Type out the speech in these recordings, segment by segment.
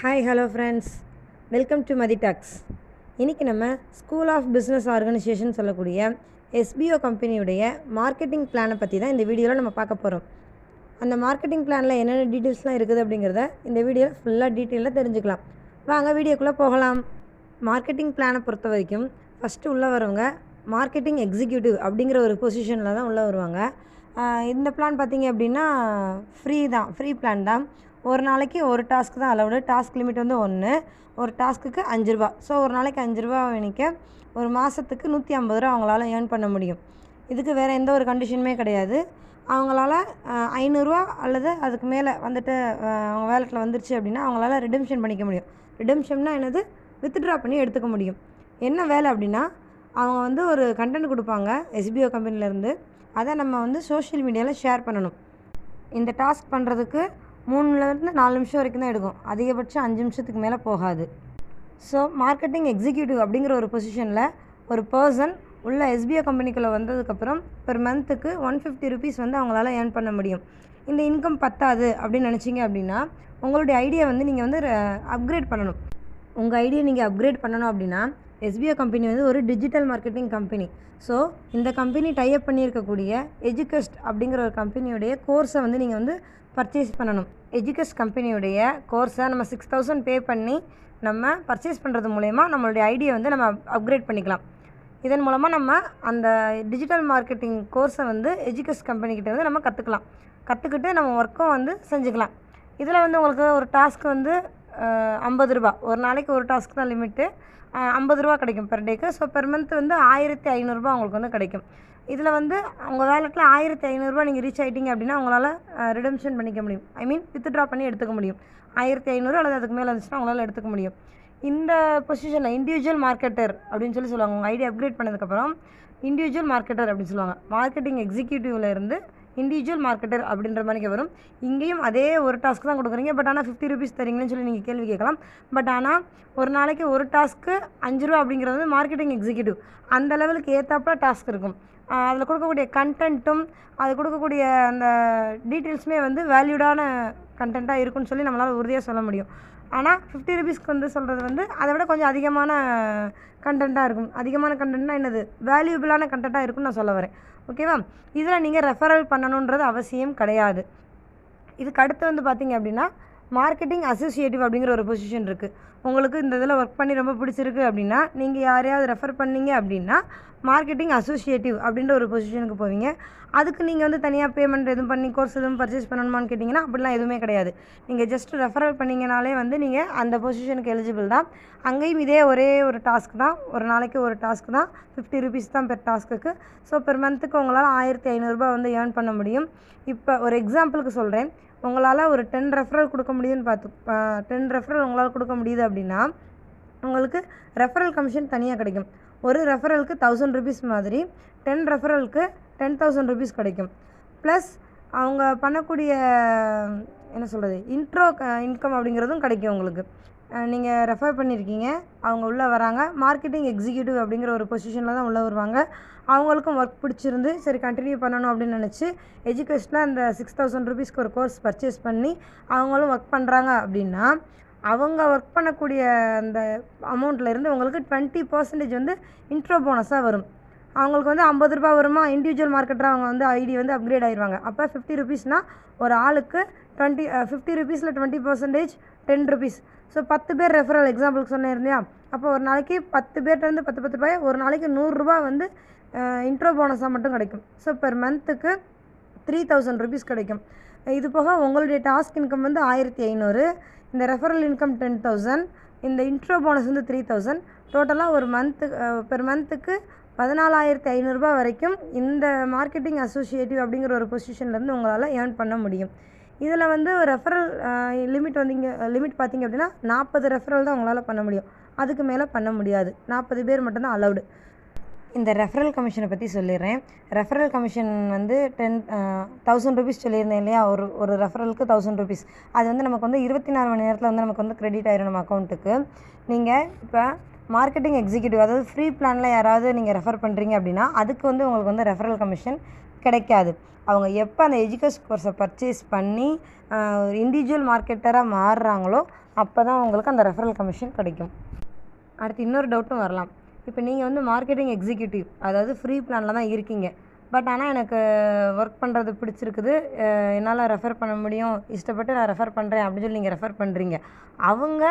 Hi hello friends, welcome to Mathi talks. இன்றைக்கி நம்ம school of business organisation சொல்லக்கூடிய SBO கம்பெனியுடைய மார்க்கெட்டிங் பிளானை பற்றி தான் இந்த வீடியோவில் நம்ம பார்க்க போகிறோம். அந்த மார்க்கெட்டிங் பிளானில் என்னென்ன டீட்டெயில்ஸ்லாம் இருக்குது அப்படிங்கிறத இந்த வீடியோவில் ஃபுல்லாக டீட்டெயிலாக தெரிஞ்சுக்கலாம். வாங்க வீடியோக்குள்ளே போகலாம். மார்க்கெட்டிங் பிளானை பொறுத்த வரைக்கும் ஃபஸ்ட்டு உள்ளே வரவங்க மார்க்கெட்டிங் எக்ஸிக்யூட்டிவ் அப்படிங்கிற ஒரு பொசிஷனில் தான் உள்ளே வருவாங்க. இந்த பிளான் பார்த்திங்க அப்படின்னா ஃப்ரீ பிளான் தான். ஒரு நாளைக்கு ஒரு டாஸ்க் தான் அலவுடு. டாஸ்க் லிமிட் வந்து 1, ஒரு டாஸ்க்குக்கு 5 ரூபா. ஸோ ஒரு நாளைக்கு 5 ரூபா வேணிக்க ஒரு மாதத்துக்கு 150 ரூபா அவங்களால ஏர்ன் பண்ண முடியும். இதுக்கு வேறு எந்த ஒரு கண்டிஷனுமே கிடையாது. அவங்களால 500 ரூபா அல்லது அதுக்கு மேலே வந்துட்டு அவங்க வேலெட்டில் வந்துருச்சு அப்படின்னா அவங்களால ரிடெம்ஷன் பண்ணிக்க முடியும். ரிடெம்ஷன்னா என்னது, வித்ட்ரா பண்ணி எடுத்துக்க முடியும். என்ன வேலை அப்படின்னா, அவங்க வந்து ஒரு கண்டென்ட் கொடுப்பாங்க எஸ்பிஓ கம்பெனிலேருந்து. அதை நம்ம வந்து சோஷியல் மீடியாவில் ஷேர் பண்ணணும். இந்த டாஸ்க் பண்ணுறதுக்கு 3லேருந்து 4 நிமிஷம் வரைக்கும் தான் எடுக்கும். அதிகபட்சம் 5 நிமிஷத்துக்கு மேலே போகாது. ஸோ மார்க்கெட்டிங் எக்ஸிக்யூட்டிவ் அப்படிங்கிற ஒரு பொசிஷனில் ஒரு பர்சன் உள்ள எஸ்பிஓ கம்பெனிக்குள்ளே வந்ததுக்கப்புறம் பெர் மந்த்துக்கு 150 ருபீஸ் வந்து அவங்களால ஏர்ன் பண்ண முடியும். இந்த இன்கம் பத்தாது அப்படின்னு நினச்சிங்க அப்படின்னா உங்களுடைய ஐடியா வந்து நீங்கள் வந்து அப்கிரேட் பண்ணணும். உங்கள் ஐடியா நீங்கள் அப்கிரேட் பண்ணணும் அப்படின்னா எஸ்பிஓ கம்பெனி வந்து ஒரு டிஜிட்டல் மார்க்கெட்டிங் கம்பெனி. ஸோ இந்த கம்பெனி டைப் பண்ணியிருக்கக்கூடிய எஜுகஸ்ட் அப்படிங்கிற ஒரு கம்பெனியுடைய கோர்ஸை வந்து நீங்கள் வந்து பர்ச்சேஸ் பண்ணணும். எஜுகஸ்ட் கம்பெனியுடைய கோர்ஸை நம்ம 6000 பே பண்ணி நம்ம பர்ச்சேஸ் பண்ணுறது மூலயமா நம்மளுடைய ஐடியா வந்து நம்ம அப்கிரேட் பண்ணிக்கலாம். இதன் மூலமாக நம்ம அந்த டிஜிட்டல் மார்க்கெட்டிங் கோர்ஸை வந்து எஜுகஸ்ட் கம்பெனிக்கிட்ட வந்து நம்ம கற்றுக்கிட்டு நம்ம ஒர்க்கும் வந்து செஞ்சுக்கலாம். இதில் வந்து உங்களுக்கு ஒரு டாஸ்க் வந்து 50 ரூபா. ஒரு நாளைக்கு ஒரு டாஸ்க் தான் லிமிட்டு. 50 ரூபா கிடைக்கும் பெர் டேக்கு. ஸோ பெர் மந்த் வந்து 1500 ரூபா உங்களுக்கு வந்து கிடைக்கும். இதில் வந்து உங்கள் வேலெட்டில் 1500 ரூபா நீங்கள் ரீச் ஆகிட்டீங்க அப்படின்னா உங்களால் ரிடெம்ஷன் பண்ணிக்க முடியும். ஐ மீன் வித்ட்ரா பண்ணி எடுத்துக்க முடியும். 1500 அல்லது அதுக்கு மேலே இருந்துச்சுன்னா உங்களால் எடுத்துக்க முடியும். இந்த பொசிஷனில் இண்டிவிஜுவல் மார்க்கெட்டர் அப்படின்னு சொல்லுவாங்க. உங்கள் ஐடியா அப்கிரேட் பண்ணதுக்கப்புறம் இண்டிவிஜுவல் மார்க்கெட்டர் அப்படின்னு சொல்லுவாங்க. மார்க்கெட்டிங் எக்ஸிக்யூட்டிவ்ல இருந்து இண்டிவிஜுவல் மார்க்கெட்டர் அப்படின்ற மாதிரி வரும். இங்கேயும் அதே ஒரு டாஸ்க் தான் கொடுக்குறீங்க. பட் ஆனால் 50 ருபீஸ் தரீங்கன்னு சொல்லி நீங்கள் கேள்வி கேட்கலாம். பட் ஆனால் ஒரு நாளைக்கு ஒரு டாஸ்க்கு 5 ரூபா அப்படிங்கிறது வந்து மார்க்கெட்டிங் எக்ஸிக்யூட்டிவ் அந்த லெவலுக்கு ஏற்றாப்புல டாஸ்க் இருக்கும். அதில் கொடுக்கக்கூடிய கண்டென்ட்டும் அது கொடுக்கக்கூடிய அந்த டீட்டெயில்ஸுமே வந்து வேல்யூடான கண்டென்ட்டாக இருக்குன்னு சொல்லி நம்மளால் உறுதியாக சொல்ல முடியும். ஆனால் 50 ருபீஸ்க்கு வந்து சொல்கிறது வந்து அதை விட கொஞ்சம் அதிகமான கண்டென்ட்டாக இருக்கும். அதிகமான கண்டென்ட்னா என்னது, வேல்யூபிளான கண்டென்ட்டாக இருக்குன்னு நான் சொல்ல வரேன். ஓகேவா? இதில் நீங்கள் ரெஃபரல் பண்ணணுன்றது அவசியம் கிடையாது. இதுக்கு அடுத்து வந்து பார்த்திங்க அப்படின்னா மார்க்கெட்டிங் அசோசியேட்டிவ் அப்படிங்கிற ஒரு பொசிஷன் இருக்குது. உங்களுக்கு இந்த இதில் ஒர்க் பண்ணி ரொம்ப பிடிச்சிருக்கு அப்படின்னா நீங்கள் யாரையாவது ரெஃபர் பண்ணீங்க அப்படின்னா மார்க்கெட்டிங் அசோசியேட்டிவ் அப்படின்ற ஒரு பொசிஷனுக்கு போவீங்க. அதுக்கு நீங்கள் வந்து தனியாக பேமெண்ட் எதுவும் பண்ணி கோர்ஸ் எதுவும் பர்ச்சேஸ் பண்ணணுமான்னு கேட்டிங்கன்னா அப்படிலாம் எதுவுமே கிடையாது. நீங்கள் ஜஸ்ட் ரெஃபரல் பண்ணிங்கனாலே வந்து நீங்கள் அந்த பொசிஷனுக்கு எலிஜிபிள் தான். அங்கேயும் இதே ஒரே ஒரு டாஸ்க் தான். ஒரு நாளைக்கு ஒரு டாஸ்க் தான். 50 ருபீஸ் தான் பெர் டாஸ்க்குக்கு. ஸோ பெர் மந்த்துக்கு உங்களால் 1500 ரூபா வந்து ஏர்ன் பண்ண முடியும். இப்போ ஒரு எக்ஸாம்பிளுக்கு சொல்கிறேன். உங்களால் ஒரு 10 ரெஃபரல் கொடுக்க முடியுதுன்னு 10 ரெஃபரல் உங்களால் கொடுக்க முடியுது அப்படின்னா உங்களுக்கு ரெஃபரல் கமிஷன் தனியாக கிடைக்கும். ஒரு ரெஃபரலுக்கு 1000 ருபீஸ் மாதிரி 10 ரெஃபரலுக்கு 10,000 ருபீஸ் கிடைக்கும். ப்ளஸ் அவங்க பண்ணக்கூடிய என்ன சொல்கிறது, இன்ட்ரோ இன்கம் அப்படிங்கிறதும் கிடைக்கும் உங்களுக்கு. நீங்கள் ரெஃபர் பண்ணியிருக்கீங்க, அவங்க உள்ளே வராங்க. மார்க்கெட்டிங் எக்ஸிக்யூட்டிவ் அப்படிங்கிற ஒரு பொசிஷனில் தான் உள்ளே வருவாங்க. அவங்களுக்கும் ஒர்க் பிடிச்சிருந்து சரி கண்டினியூ பண்ணணும் அப்படின்னு நினச்சி எஜுகேஷனில் அந்த 6000 ருபீஸ்க்கு ஒரு கோர்ஸ் பர்ச்சேஸ் பண்ணி அவங்களும் ஒர்க் பண்ணுறாங்க அப்படின்னா அவங்க ஒர்க் பண்ணக்கூடிய அந்த அமௌண்ட்லேருந்து உங்களுக்கு 20% வந்து இன்ட்ரோ போனஸாக வரும். அவங்களுக்கு வந்து 50 ரூபா வருமா, இண்டிவிஜுவல் மார்க்கெட்டராக அவங்க வந்து ஐடி வந்து அப்கிரேட் ஆகிடுவாங்க. அப்போ 50 ருபீஸ்னால் ஒரு ஆளுக்கு 50 ருபீஸில் 20% 10 ருபீஸ். ஸோ 10 பேர் ரெஃபரல் எக்ஸாம்பிளுக்கு சொன்னேன் இல்லையா? அப்போ ஒரு நாளைக்கு 10 பேர்ட்டேருந்து 10 ரூபாய், ஒரு நாளைக்கு 100 ரூபா வந்து இன்ட்ரோ போனஸாக மட்டும் கிடைக்கும். ஸோ பெர் மந்த்துக்கு 3000 ருபீஸ் கிடைக்கும். இது போக உங்களுடைய டாஸ்க் இன்கம் வந்து 1500, இந்த ரெஃபரல் இன்கம் 10,000, இந்த இன்ட்ரோ போனஸ் வந்து 3000. டோட்டலாக ஒரு பெர் மந்த்துக்கு 14,500 ரூபா வரைக்கும் இந்த மார்க்கெட்டிங் அசோசியேட்டிவ் அப்படிங்கிற ஒரு பொசிஷன்லேருந்து உங்களால் ஏர்ன் பண்ண முடியும். இதில் வந்து ரெஃபரல் லிமிட் வந்து இங்கே லிமிட் பார்த்திங்க அப்படின்னா 40 ரெஃபரல் தான் உங்களால் பண்ண முடியும். அதுக்கு மேலே பண்ண முடியாது. 40 பேர் மட்டும்தான் அலவுடு. இந்த ரெஃபரல் கமிஷனை பற்றி சொல்லிடுறேன். ரெஃபரல் கமிஷன் வந்து 1000 ருபீஸ் சொல்லியிருந்தேன் இல்லையா? ஒரு ரெஃபரலுக்கு 1000 ருபீஸ். அது வந்து நமக்கு வந்து 24 மணி நேரத்தில் வந்து நமக்கு வந்து கிரெடிட் ஆயிடும் நம்ம அக்கௌண்ட்டுக்கு. நீங்கள் இப்போ மார்க்கெட்டிங் எக்ஸிக்யூட்டிவ் அதாவது ஃப்ரீ பிளானில் யாராவது நீங்கள் ரெஃபர் பண்ணுறீங்க அப்படின்னா அதுக்கு வந்து உங்களுக்கு வந்து ரெஃபரல் கமிஷன் கிடைக்காது. அவங்க எப்போ அந்த எஜுகேஷன் கோர்ஸை பர்ச்சேஸ் பண்ணி இண்டிவிஜுவல் மார்க்கெட்டராக மாறுறாங்களோ அப்போ தான் அவங்களுக்கு அந்த ரெஃபரல் கமிஷன் கிடைக்கும். அடுத்து இன்னொரு டவுட்டும் வரலாம். இப்போ நீங்கள் வந்து மார்க்கெட்டிங் எக்ஸிக்யூட்டிவ், அதாவது ஃப்ரீ பிளானில் தான் இருக்கீங்க. பட் ஆனால் எனக்கு ஒர்க் பண்ணுறது பிடிச்சிருக்குது, என்னால் ரெஃபர் பண்ண முடியும், இஷ்டப்பட்டு நான் ரெஃபர் பண்ணுறேன் அப்படின்னு சொல்லி நீங்கள் ரெஃபர் பண்ணுறீங்க. அவங்க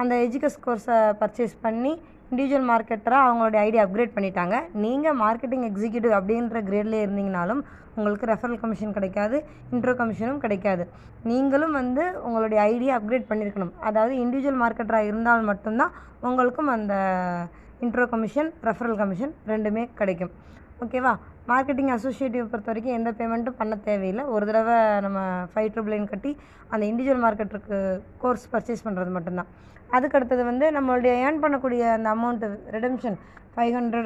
அந்த எஜுகேஷன் கோர்ஸை பர்ச்சேஸ் பண்ணி இண்டிவிஜுவல் மார்க்கெட்டராக அவங்களுடைய ஐடி அப்கிரேட் பண்ணிட்டாங்க. நீங்கள் மார்க்கெட்டிங் எக்ஸிக்யூட்டிவ் அப்படின்ற கிரேட்லேயே இருந்தீங்கனாலும் உங்களுக்கு ரெஃபரல் கமிஷன் கிடைக்காது, இன்ட்ரோ கமிஷனும் கிடைக்காது. நீங்களும் வந்து உங்களுடைய ஐடியை அப்கிரேட் பண்ணியிருக்கணும். அதாவது இண்டிவிஜுவல் மார்க்கெட்டராக இருந்தால் மட்டும்தான் உங்களுக்கும் அந்த இன்ட்ரோ கமிஷன், ரெஃபரல் கமிஷன் ரெண்டுமே கிடைக்கும். ஓகேவா? மார்க்கெட்டிங் அசோசியேட்டிவ் பொறுத்த வரைக்கும் எந்த பேமெண்ட்டும் பண்ண தேவையில்லை. ஒரு தடவை நம்ம 5,999 கட்டி அந்த இண்டிவிஜுவல் மார்க்கெட்டுக்கு கோர்ஸ் பர்ச்சேஸ் பண்ணுறது மட்டும்தான். அதுக்கடுத்தது வந்து நம்மளுடைய ஏர்ன் பண்ணக்கூடிய அந்த அமௌண்ட்டு ரிடம்ஷன் 500,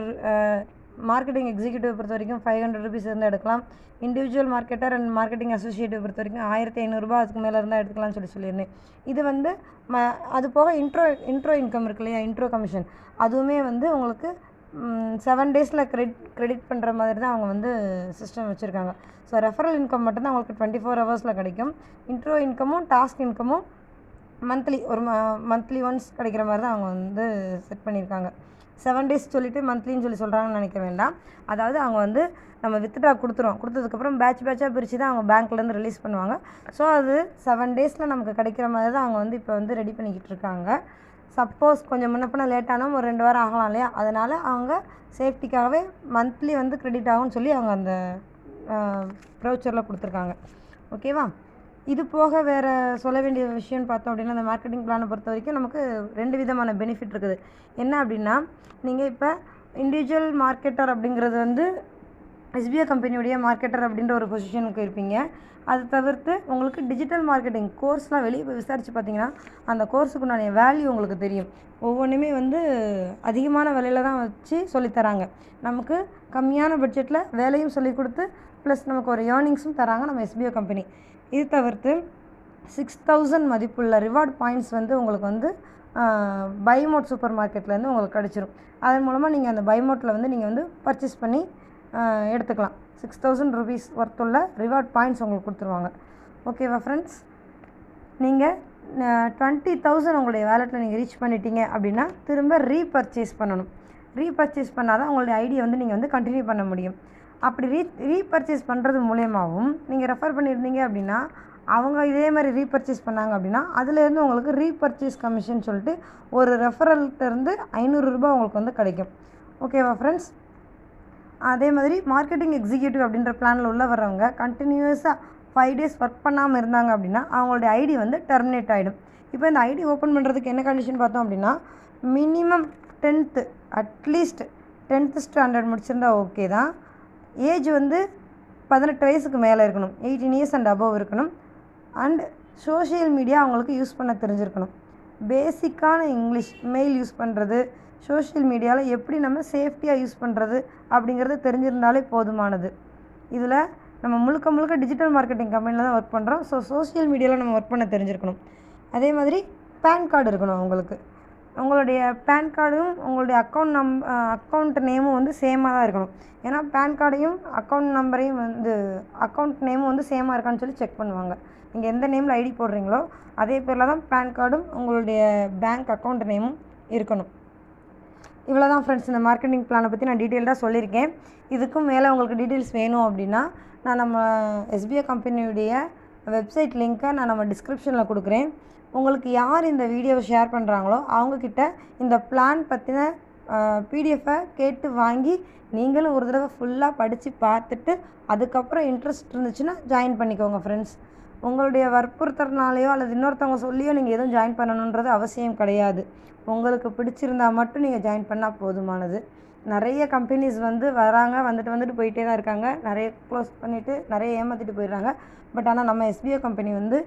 மார்க்கெட்டிங் எக்ஸிக்யூட்டிவ் பொறுத்த வரைக்கும் 500 ருபீஸ் இருந்தால் எடுக்கலாம். Individual marketer and marketing associative பொறுத்த வரைக்கும் 1,500 அதுக்கு மேலே இருந்தால் எடுத்துக்கலாம்னு சொல்லியிருந்தேன். இது வந்து அது போக இன்ட்ரோ இன்கம் இருக்கு இல்லையா, இன்ட்ரோ கமிஷன், அதுவுமே வந்து உங்களுக்கு 7 டேஸில் கிரெடிட் பண்ணுற மாதிரி தான் அவங்க வந்து சிஸ்டம் வச்சுருக்காங்க. ஸோ ரெஃபரல் இன்கம் மட்டும்தான் அவங்களுக்கு 24 ஹவர்ஸில் கிடைக்கும். இன்ட்ரோ இன்கமும் டாஸ்க் இன்கமும் மந்த்லி ஒன்ஸ் கிடைக்கிற மாதிரி தான் அவங்க வந்து செட் பண்ணியிருக்காங்க. 7 டேஸ் சொல்லிவிட்டு மந்த்லின்னு சொல்கிறாங்கன்னு நினைக்க வேண்டாம். அதாவது அவங்க வந்து நம்ம வித்ட்ரா கொடுத்ததுக்கப்புறம் பேட்சாக பிரித்து தான் அவங்க பேங்க்லேருந்து ரிலீஸ் பண்ணுவாங்க. ஸோ அது 7 டேஸில் நமக்கு கிடைக்கிற மாதிரி தான் அவங்க வந்து இப்போ வந்து ரெடி பண்ணிக்கிட்டு இருக்காங்க. சப்போஸ் கொஞ்சம் முன்னப்பின லேட்டானாலும் ஒரு 2 வாரம் ஆகலாம் இல்லையா, அதனால் அவங்க சேஃப்டிக்காகவே மந்த்லி வந்து கிரெடிட் ஆகும்னு சொல்லி அவங்க அந்த ப்ரௌச்சரில் கொடுத்துருக்காங்க. ஓகேவா? இது போக வேறு சொல்ல வேண்டிய விஷயம்னு பார்த்தோம் அப்படின்னா, அந்த மார்க்கெட்டிங் பிளானை பொறுத்த வரைக்கும் நமக்கு 2 விதமான பெனிஃபிட் இருக்குது. என்ன அப்படின்னா, நீங்கள் இப்போ இண்டிவிஜுவல் மார்க்கெட்டர் அப்படிங்கிறது வந்து எஸ்பிஐ கம்பெனியுடைய மார்க்கெட்டர் அப்படின்ற ஒரு பொசிஷனுக்கு இருப்பீங்க. அது தவிர்த்து உங்களுக்கு டிஜிட்டல் மார்க்கெட்டிங் கோர்ஸ்லாம் வெளியே போய் விசாரித்து பார்த்தீங்கன்னா அந்த கோர்ஸுக்குண்டான வேல்யூ உங்களுக்கு தெரியும். ஒவ்வொன்றுமே வந்து அதிகமான விலையில் தான் வச்சு சொல்லித்தராங்க. நமக்கு கம்மியான பட்ஜெட்டில் வேலையும் சொல்லிக் கொடுத்து ப்ளஸ் நமக்கு ஒரு ஏர்னிங்ஸும் தராங்க நம்ம எஸ்பிஐ கம்பெனி. இது தவிர்த்து 6,000 மதிப்புள்ள ரிவார்ட் பாயிண்ட்ஸ் வந்து உங்களுக்கு வந்து பைமோட் சூப்பர் மார்க்கெட்லேருந்து உங்களுக்கு கிடச்சிரும். அதன் மூலமாக நீங்கள் அந்த பைமோட்டில் வந்து நீங்கள் வந்து பர்ச்சேஸ் பண்ணி எடுத்துக்கலாம். 6,000 ருபீஸ் ஒர்த்துள்ள ரிவார்ட் பாயிண்ட்ஸ் உங்களுக்கு கொடுத்துருவாங்க. ஓகேவா ஃப்ரெண்ட்ஸ்? நீங்கள் 20,000 உங்களுடைய வேலெட்டில் நீங்கள் ரீச் பண்ணிட்டீங்க அப்படின்னா திரும்ப ரீபர்ச்சேஸ் பண்ணணும். ரீபர்ச்சேஸ் பண்ணால் தான் உங்களுடைய ஐடியை வந்து நீங்கள் வந்து கண்டினியூ பண்ண முடியும். அப்படி ரீபர்ச்சேஸ் பண்ணுறது மூலயமாவும் நீங்கள் ரெஃபர் பண்ணியிருந்தீங்க அப்படின்னா அவங்க இதே மாதிரி ரீபர்ச்சேஸ் பண்ணாங்க அப்படின்னா அதுலேருந்து உங்களுக்கு ரீபர்ச்சேஸ் கமிஷன் சொல்லிட்டு ஒரு ரெஃபரல்கிட்டருந்து 500 ரூபாய் உங்களுக்கு வந்து கிடைக்கும். ஓகேவா ஃப்ரெண்ட்ஸ்? அதே மாதிரி மார்க்கெட்டிங் எக்ஸிக்யூட்டிவ் அப்படின்ற பிளானில் உள்ள வர்றவங்க கண்டினியூஸாக 5 டேஸ் ஒர்க் பண்ணாமல் இருந்தாங்க அப்படின்னா அவங்களுடைய ஐடி வந்து டெர்மினேட் ஆகிடும். இப்போ இந்த ஐடி ஓப்பன் பண்ணுறதுக்கு என்ன கண்டிஷன் பார்த்தோம் அப்படின்னா, minimum 10th at least 10th standard முடிச்சிருந்தா ஓகே தான். ஏஜ் வந்து 18 வயசுக்கு மேலே இருக்கணும், 18 இயர்ஸ் அண்ட் அபவ் இருக்கணும். அண்ட் சோஷியல் மீடியா அவங்களுக்கு யூஸ் பண்ண தெரிஞ்சிருக்கணும். பேசிக்கான இங்கிலீஷ், மெயில் யூஸ் பண்ணுறது, சோஷியல் மீடியாவில் எப்படி நம்ம சேஃப்டியாக யூஸ் பண்ணுறது அப்படிங்கிறது தெரிஞ்சிருந்தாலே போதுமானது. இதில் நம்ம முழுக்க டிஜிட்டல் மார்க்கெட்டிங் கம்பெனியில் தான் ஒர்க் பண்ணுறோம். ஸோ சோஷியல் மீடியாவில் நம்ம ஒர்க் பண்ண தெரிஞ்சிருக்கணும். அதே மாதிரி பேன் கார்டு இருக்கணும் உங்களுக்கு. உங்களுடைய பேன் கார்டும் உங்களுடைய அக்கௌண்ட் நேமும் வந்து சேமாக தான் இருக்கணும். ஏன்னா பேன் கார்டையும் அக்கௌண்ட் நம்பரையும் வந்து அக்கௌண்ட் நேமும் வந்து சேமாக இருக்கான்னு சொல்லி செக் பண்ணுவாங்க. நீங்கள் எந்த நேமில் ஐடி போடுறீங்களோ அதே பேரில் தான் பேன் கார்டும் உங்களுடைய பேங்க் அக்கௌண்ட் நேமும் இருக்கணும். இவ்வளோ தான் ஃப்ரெண்ட்ஸ், இந்த மார்க்கெட்டிங் பிளானை பற்றி நான் டீட்டெயில்டாக சொல்லியிருக்கேன். இதுக்கும் மேலே உங்களுக்கு டீட்டெயில்ஸ் வேணும் அப்படின்னா நான் நம்ம எஸ்பிஐ கம்பெனியுடைய வெப்சைட் லிங்க்கை நான் நம்ம டிஸ்கிரிப்ஷனில் கொடுக்குறேன். உங்களுக்கு யார் இந்த வீடியோவை ஷேர் பண்ணுறாங்களோ அவங்கக்கிட்ட இந்த பிளான் பற்றின பிடிஎஃப்பை கேட்டு வாங்கி நீங்களும் ஒரு தடவை ஃபுல்லாக படித்து பார்த்துட்டு அதுக்கப்புறம் இன்ட்ரெஸ்ட் இருந்துச்சுன்னா ஜாயின் பண்ணிக்கோங்க ஃப்ரெண்ட்ஸ். உங்களுடைய வற்புறுத்துறதுனாலையோ அல்லது இன்னொருத்தவங்க சொல்லியோ நீங்கள் எதுவும் ஜாயின் பண்ணணுன்றது அவசியம் கிடையாது. உங்களுக்கு பிடிச்சிருந்தால் மட்டும் நீங்கள் ஜாயின் பண்ணால் போதுமானது. நிறைய கம்பெனிஸ் வந்து வராங்க, வந்துட்டு போயிட்டே தான் இருக்காங்க. நிறைய க்ளோஸ் பண்ணிவிட்டு நிறைய ஏமாற்றிட்டு போயிடுறாங்க. பட் ஆனால் நம்ம எஸ்பிஐ கம்பெனி வந்து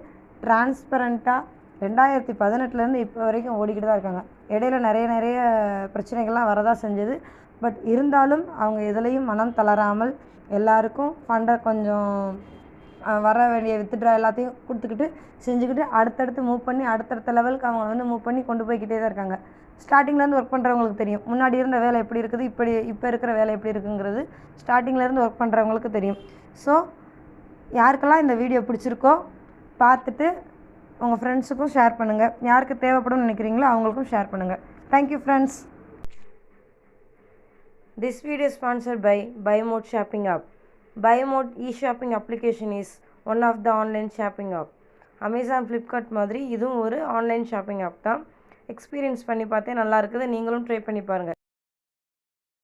டிரான்ஸ்பரண்ட்டாக 2018 இப்போ வரைக்கும் ஓடிக்கிட்டு தான் இருக்காங்க. இடையில நிறைய பிரச்சனைகள்லாம் வரதான் செஞ்சது. பட் இருந்தாலும் அவங்க எதுலேயும் மனம் தளராமல் எல்லாருக்கும் ஃபண்டை கொஞ்சம் வர வேண்டிய வித்ட்ரா எல்லாத்தையும் கொடுத்துக்கிட்டு செஞ்சுக்கிட்டு அடுத்தடுத்து மூவ் பண்ணி அடுத்தடுத்த லெவலுக்கு அவங்க வந்து மூவ் பண்ணி கொண்டு போய்கிட்டே தான் இருக்காங்க. ஸ்டார்டிங்லேருந்து ஒர்க் பண்ணுறவங்களுக்கு தெரியும், முன்னாடி இருந்த வேலை எப்படி இருக்குது, இப்போ இருக்கிற வேலை எப்படி இருக்குங்கிறது ஸ்டார்டிங்லேருந்து ஒர்க் பண்ணுறவங்களுக்கு தெரியும். ஸோ யாருக்கெல்லாம் இந்த வீடியோ பிடிச்சிருக்கோ பார்த்துட்டு உங்கள் ஃப்ரெண்ட்ஸுக்கும் ஷேர் பண்ணுங்கள். யாருக்கு தேவைப்படும்னு நினைக்கிறீங்களோ அவங்களுக்கும் ஷேர் பண்ணுங்கள். Thank you friends. This video is sponsored by BuyMode Shopping App. BuyMode e-shopping application is one of the online shopping app. Amazon, Flipkart மாதிரி இதுவும் ஒரு ஆன்லைன் ஷாப்பிங் ஆப் தான். எக்ஸ்பீரியன்ஸ் பண்ணி பார்த்தே நல்லா இருக்குது. நீங்களும் ட்ரை பண்ணி பாருங்கள்.